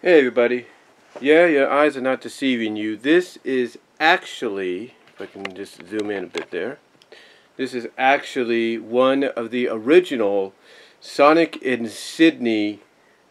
Hey everybody. Yeah, your eyes are not deceiving you. This is actually, if I can just zoom in a bit there. This is actually one of the original Sonic in Sydney,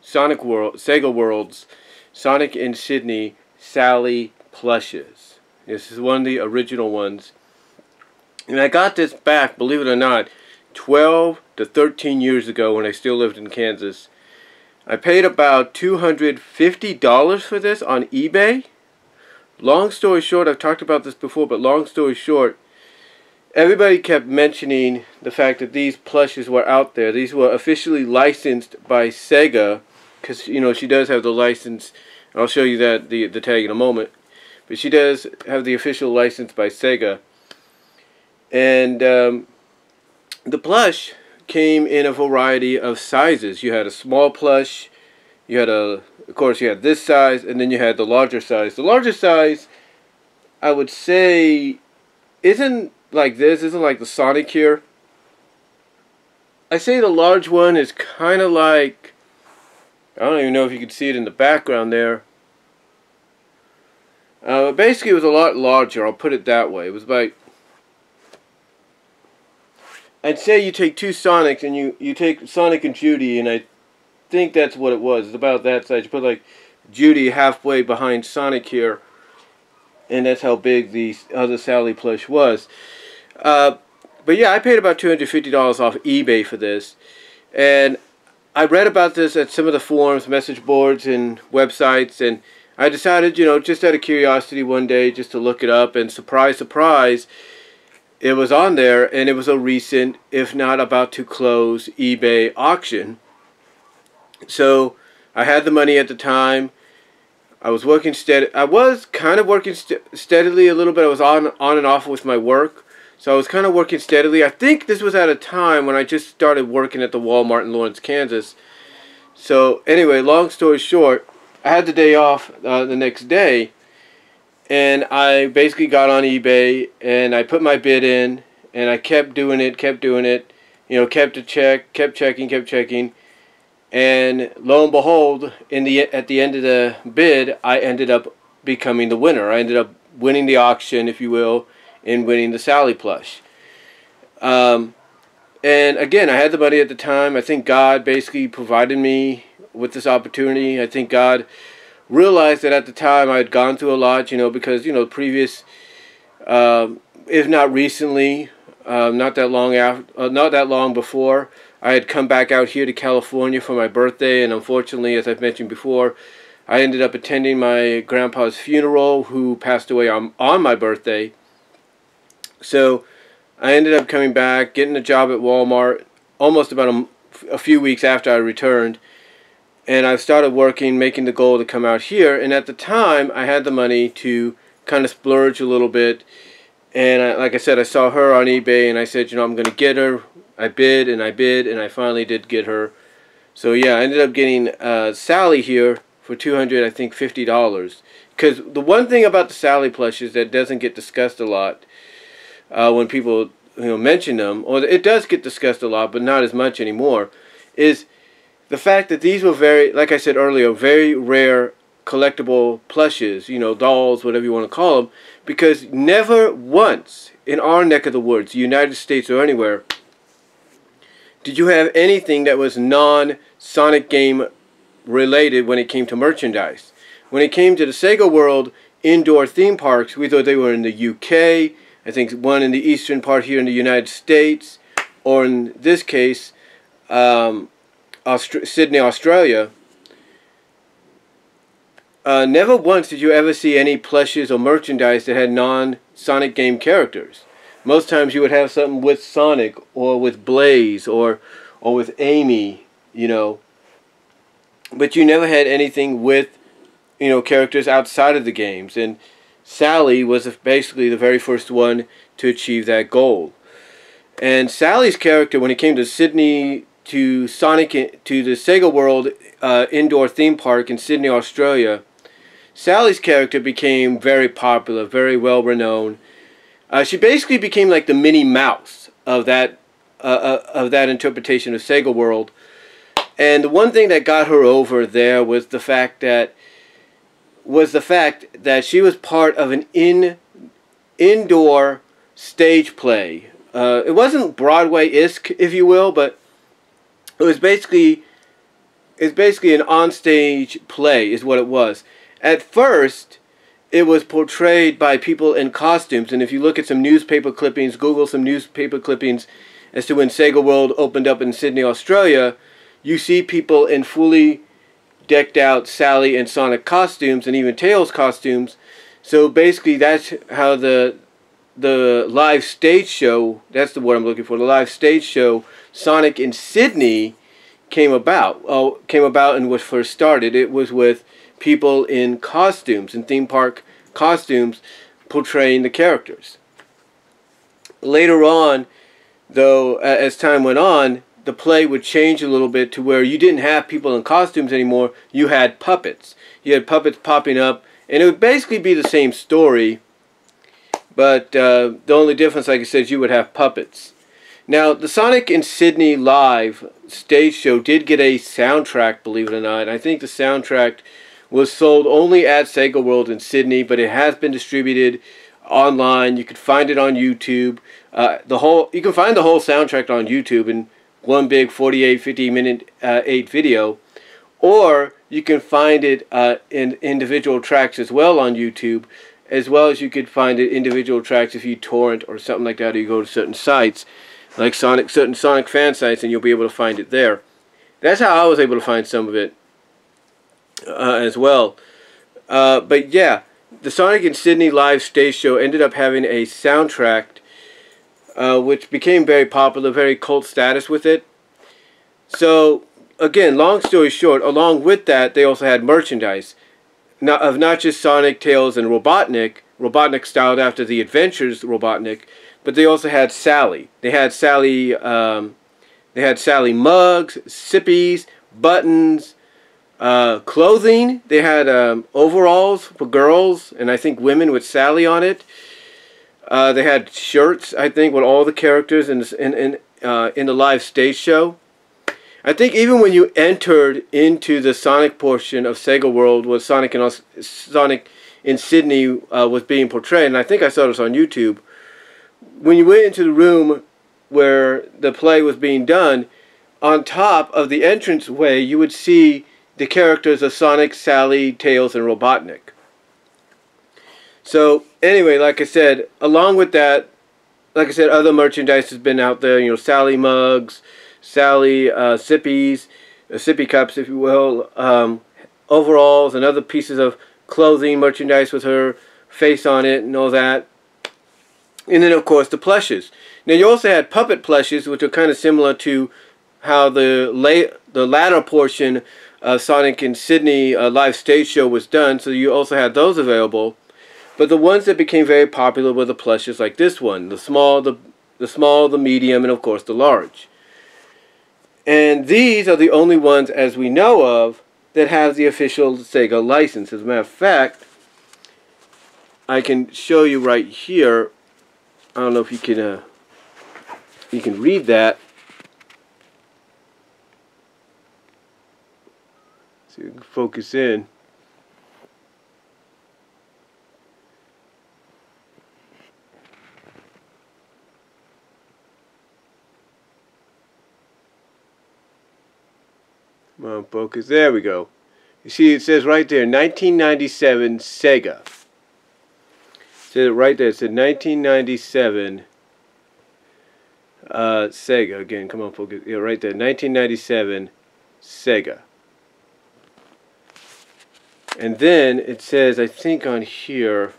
Sega World's Sonic in Sydney Sally plushes. This is one of the original ones. And I got this back, believe it or not, 12 to 13 years ago when I still lived in Kansas. I paid about $250 for this on eBay. Long story short, I've talked about this before, but long story short, everybody kept mentioning the fact that these plushes were out there. These were officially licensed by Sega, because, you know, she does have the license. I'll show you that the tag in a moment. But she does have the official license by Sega. And the plush came in a variety of sizes. You had a small plush, you had of course you had this size, and then you had the larger size. The larger size, I would say, isn't like this, isn't like the Sonic here. I say the large one is kind of like, I don't even know if you can see it in the background there. Basically it was a lot larger, I'll put it that way. It was like, I'd say you take two Sonics and you take Sonic and Judy, and I think that's what it was. It's about that size. You put like Judy halfway behind Sonic here, and that's how big the other Sally plush was. But yeah, I paid about $250 off eBay for this, and I read about this at some of the forums, message boards, and websites, and I decided, you know, just out of curiosity one day, just to look it up, and surprise, surprise, it was on there, and it was a recent, if not about to close, eBay auction. So I had the money at the time. I was working steady. I was kind of working steadily a little bit. I was on and off with my work, so I was kind of working steadily. I think this was at a time when I just started working at the Walmart in Lawrence, Kansas. So anyway, long story short, I had the day off the next day. And I basically got on eBay, and I put my bid in, and I kept doing it, you know, kept checking, and lo and behold, at the end of the bid, I ended up becoming the winner. I ended up winning the auction, if you will, and winning the Sally plush. And again, I had the money at the time. I think God basically provided me with this opportunity. I think God realized that at the time I had gone through a lot, you know, because, you know, previous, if not recently, not that long before, I had come back out here to California for my birthday, and unfortunately, as I've mentioned before, I ended up attending my grandpa's funeral, who passed away on my birthday. So I ended up coming back, getting a job at Walmart, almost about a few weeks after I returned. And I started working, making the goal to come out here. And at the time, I had the money to kind of splurge a little bit. And like I said, I saw her on eBay, and I said, you know, I'm going to get her. I bid, and I finally did get her. So yeah, I ended up getting Sally here for $250. Because the one thing about the Sally plushes that doesn't get discussed a lot when people, you know, mention them, or it does get discussed a lot, but not as much anymore, is the fact that these were very, like I said earlier, very rare collectible plushes, you know, dolls, whatever you want to call them, because never once in our neck of the woods, the United States or anywhere, did you have anything that was non-Sonic game related when it came to merchandise. When it came to the Sega World indoor theme parks, we thought they were in the UK, I think one in the eastern part here in the United States, or in this case, Sydney, Australia. Never once did you ever see any plushes or merchandise that had non-Sonic game characters. Most times you would have something with Sonic, or with Blaze, or with Amy, you know. But you never had anything with, you know, characters outside of the games. And Sally was basically the very first one to achieve that goal. And Sally's character, when it came to Sydney, to Sonic, to the Sega World indoor theme park in Sydney, Australia, Sally's character became very popular, very well renowned. She basically became like the Minnie Mouse of that interpretation of Sega World. And the one thing that got her over there was the fact that she was part of an indoor stage play. It wasn't Broadway-esque, if you will, but it was basically an onstage play, is what it was. At first, it was portrayed by people in costumes, and if you look at some newspaper clippings, Google some newspaper clippings as to when SEGAWORLD opened up in Sydney, Australia, you see people in fully decked out Sally and Sonic costumes, and even Tails costumes. So basically, that's how the live stage show, that's the word I'm looking for, the live stage show Sonic in Sydney came about. And was first started. It was with people in costumes, in theme park costumes, portraying the characters. Later on, though, as time went on, the play would change a little bit to where you didn't have people in costumes anymore. You had puppets. You had puppets popping up, and it would basically be the same story, but the only difference, like I said, is you would have puppets. Now, the Sonic in Sydney live stage show did get a soundtrack, believe it or not. I think the soundtrack was sold only at SEGAWORLD in Sydney, but it has been distributed online. You can find it on YouTube. You can find the whole soundtrack on YouTube in one big 48, 50-minute 8 video, or you can find it in individual tracks as well on YouTube, as well as you could find it individual tracks if you torrent or something like that, or you go to certain sites, like certain Sonic fan sites, and you'll be able to find it there. That's how I was able to find some of it as well. But yeah, the Sonic in Sydney live stage show ended up having a soundtrack which became very popular, very cult status with it. So, again, long story short, along with that, they also had merchandise. Of not just Sonic, Tails, and Robotnik styled after the Adventures Robotnik, but they also had Sally. They had Sally mugs, sippies, buttons, clothing. They had overalls for girls, and I think women with Sally on it. They had shirts, I think, with all the characters in the live stage show. I think even when you entered into the Sonic portion of SEGAWORLD, where Sonic in Sydney was being portrayed, and I think I saw this on YouTube, when you went into the room where the play was being done, on top of the entranceway, you would see the characters of Sonic, Sally, Tails, and Robotnik. So, anyway, like I said, along with that, like I said, other merchandise has been out there. You know, Sally mugs, Sally sippies, sippy cups, if you will, overalls, and other pieces of clothing, merchandise with her face on it, and all that. And then, of course, the plushes. Now, you also had puppet plushes, which are kind of similar to how the latter portion of Sonic in Sydney live stage show was done. So you also had those available. But the ones that became very popular were the plushes like this one. The small, the medium, and of course the large. And these are the only ones, as we know of, that have the official Sega license. As a matter of fact, I can show you right here. I don't know if you can read that. So you can focus in. Come on, focus. There we go. You see, it says right there, 1997 Sega. It says it right there. It said 1997 Sega. Again, come on, focus. Yeah, right there. 1997 Sega. And then it says, I think on here,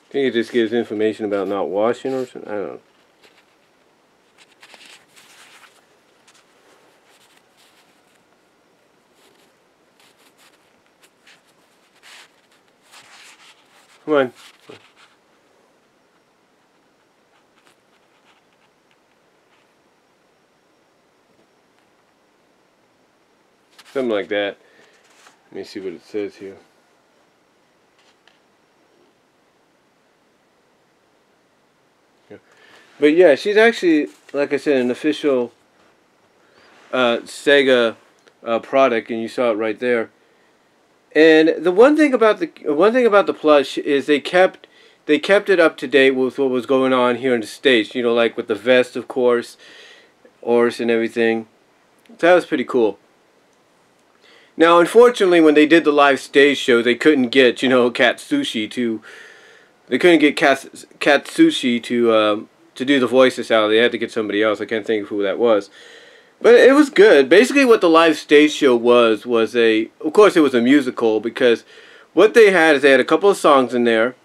I think it just gives information about not washing or something. I don't know. Come on. Something like that. Let me see what it says here. Yeah. But yeah, she's actually, like I said, an official Sega product, and you saw it right there. And the one thing about the plush is they kept it up to date with what was going on here in the States. You know, like with the vest, of course, and everything. So that was pretty cool. Now, unfortunately, when they did the live stage show, they couldn't get, you know, Katsushi to do the voices out. They had to get somebody else. I can't think of who that was. But it was good. Basically, what the live stage show was of course, it was a musical, because what they had is they had a couple of songs in there,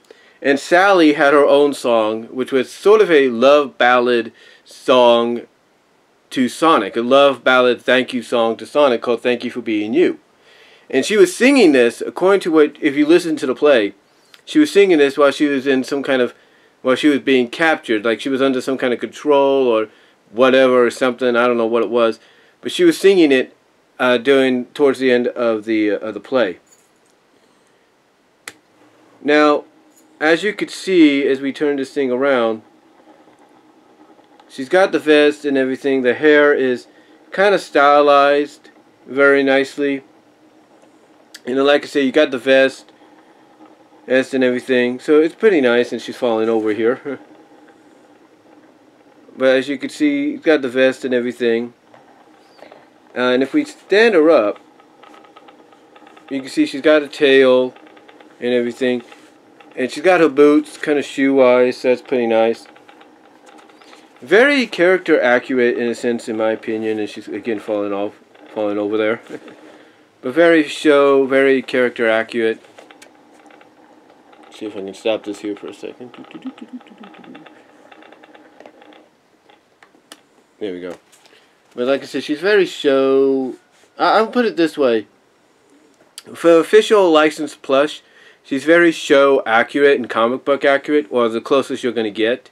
and Sally had her own song, which was sort of a love ballad song to Sonic, a love ballad thank you song to Sonic called "Thank You for Being You." And she was singing this, according to what, if you listen to the play, she was singing this while she was in some kind of, while she was being captured, like she was under some kind of control or whatever or something. I don't know what it was, but she was singing it towards the end of the play. Now, as you could see, as we turn this thing around, she's got the vest and everything. The hair is kind of stylized very nicely. You know, like I say, you got the vest and everything, so it's pretty nice. And she's falling over here. But as you can see, you've got the vest and everything. And if we stand her up, you can see she's got a tail and everything. And she's got her boots, kind of shoe-wise, so that's pretty nice. Very character accurate in a sense, in my opinion. And she's, again, falling over there. But very character accurate. Let's see if I can stop this here for a second. There we go. But like I said, she's very I'll put it this way. For official licensed plush, she's very show accurate and comic book accurate, or the closest you're going to get.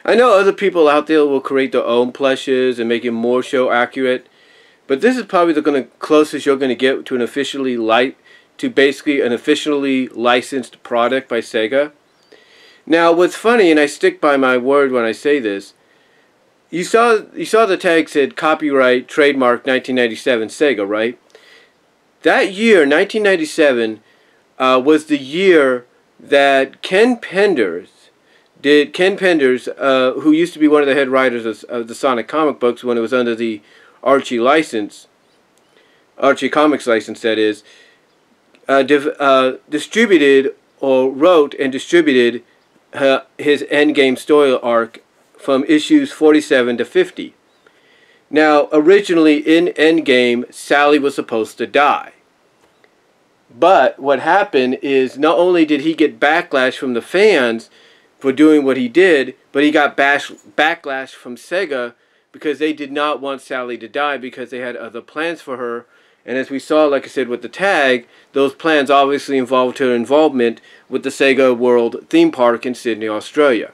I know other people out there will create their own plushes and make it more show accurate, but this is probably the closest you're going to get to basically an officially licensed product by Sega. Now, what's funny, and I stick by my word when I say this, you saw the tag said copyright trademark 1997 Sega, right? That year, 1997, was the year that Ken Penders, who used to be one of the head writers of the Sonic comic books when it was under the Archie Comics license, that is, distributed or wrote and distributed his Endgame story arc from issues 47 to 50. Now, originally in Endgame, Sally was supposed to die. But what happened is, not only did he get backlash from the fans for doing what he did, but he got backlash from Sega because they did not want Sally to die, because they had other plans for her. And as we saw, like I said, with the tag, those plans obviously involved her involvement with the Sega World theme park in Sydney, Australia.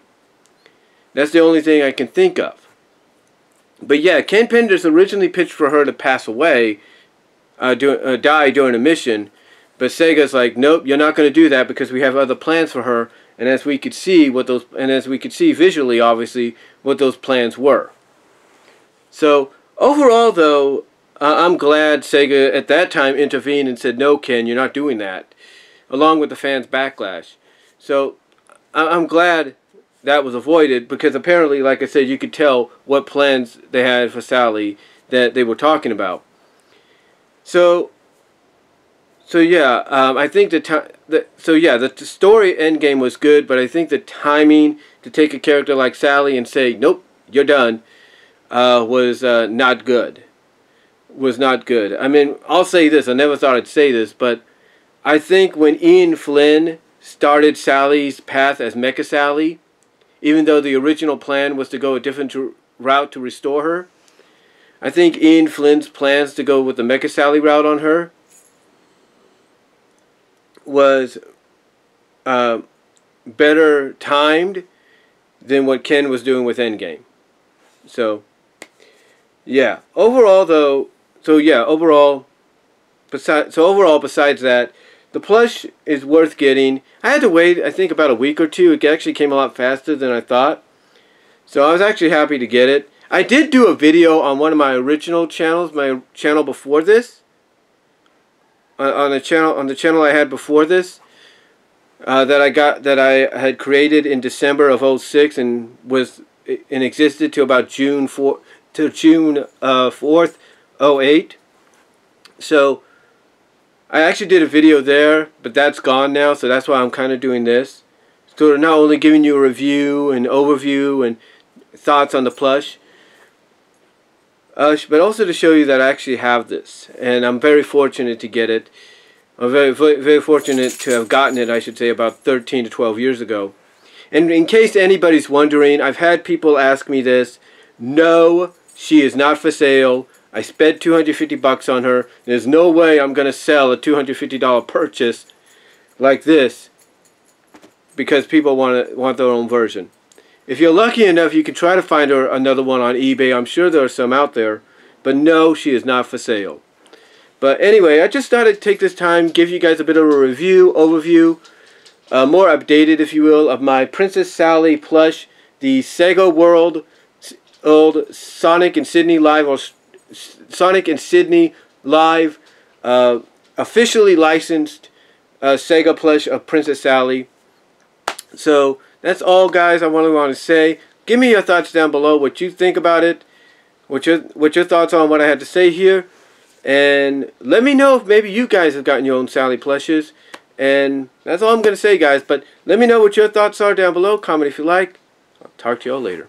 That's the only thing I can think of. But yeah, Ken Penders originally pitched for her to pass away, die during a mission. But Sega's like, nope, you're not going to do that because we have other plans for her. And as we could see visually, obviously, what those plans were. So overall, though, I'm glad Sega at that time intervened and said, no, Ken, you're not doing that, along with the fans' backlash. So I'm glad that was avoided, because apparently, like I said, you could tell what plans they had for Sally that they were talking about. So yeah, I think the story Endgame was good, but I think the timing to take a character like Sally and say, nope, you're done, was not good. I mean, I'll say this, I never thought I'd say this, but I think when Ian Flynn started Sally's path as Mecha Sally, even though the original plan was to go a different route to restore her, I think Ian Flynn's plans to go with the Mecha Sally route on her was better timed than what Ken was doing with Endgame. So, yeah. Overall, besides that, the plush is worth getting. I had to wait, I think, about a week or two. It actually came a lot faster than I thought. So I was actually happy to get it. I did do a video on one of my original channels, my channel before this. On the channel I had before this, that I had created in December of 06 and existed to about June 4th, 08. So I actually did a video there, but that's gone now, so that's why I'm kind of doing this. So not only giving you a review and overview and thoughts on the plush, but also to show you that I actually have this, and I'm very fortunate to get it. I'm very fortunate to have gotten it, I should say, about 13 to 12 years ago. And in case anybody's wondering, I've had people ask me this. No, she is not for sale. I spent $250 on her. There's no way I'm going to sell a $250 purchase like this because people want their own version. If you're lucky enough, you can try to find her another one on eBay. I'm sure there are some out there. But no, she is not for sale. But anyway, I just thought I'd take this time, give you guys a bit of a review, overview, more updated, if you will, of my Princess Sally plush, the SEGAWORLD old Sonic and Sydney Live, or Sonic and Sydney Live, officially licensed Sega plush of Princess Sally. So that's all, guys, I want to say. Give me your thoughts down below, what you think about it, what your thoughts on what I had to say here. And let me know if maybe you guys have gotten your own Sally plushes. And that's all I'm going to say, guys. But let me know what your thoughts are down below. Comment if you like. I'll talk to you all later.